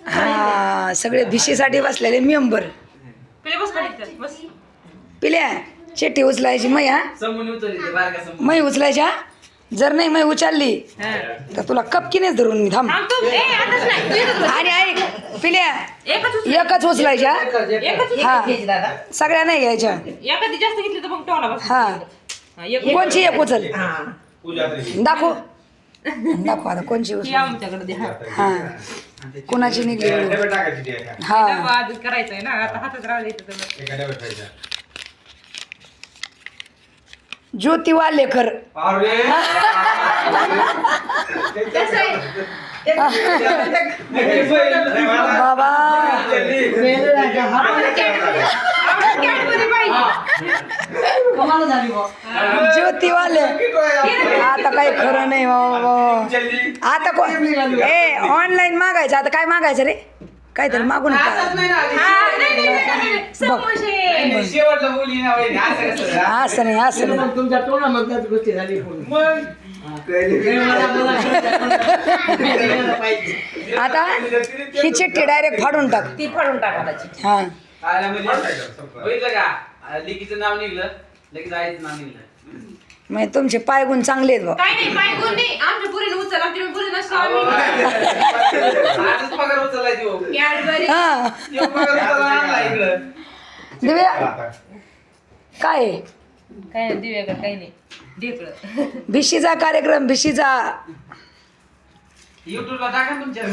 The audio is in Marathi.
हा सगळे भिशीसाठी बसलेले मेंबर. पिल्या चेटी उचलायची मै हा मै उचलायच्या. जर नाही मै उचलली तर तुला कपकीनेच धरून मी थांब. आणि ऐक पिल्या एकच उचलायच्या हा सगळ्या नाही घ्यायच्या. हा कोणची एक उचल दाखव दाखव आता कोणची उचल. हा कोणाची निघली हा करायचंय ना आता हातात राहिलं. ज्योती वालेकर बाबा ज्योती वाले आता काही खरं नाही बाबा. आता ऑनलाईन मागायचं आता काय मागायचं रे काहीतरी मागून असं नाही असं नाही तुमच्या तोंडामध्ये गोष्टी झाली. आता ही चिठ्ठी डायरेक्ट फाडून टाक. ती फाडून टाका. हा लेकीचं नाव निघलं लगेच आईचं नाव निघलं. मग तुमचे पायगुण चांगले आहेत बा. काय नाही पायगुण नाही आमच्या पुरीने उचल आमच्या पुरीने नसतो आम्ही आजच पगार उचलायची हो. कॅडबरी हा तो पगार उचलायला आणला इकडं. दिव्या काय आहे? काय नाही दिव्याकडे काही नाही ढेकळं. भिशीचा कार्यक्रम भिशीचा युट्यूबला टाका ना तुमच्या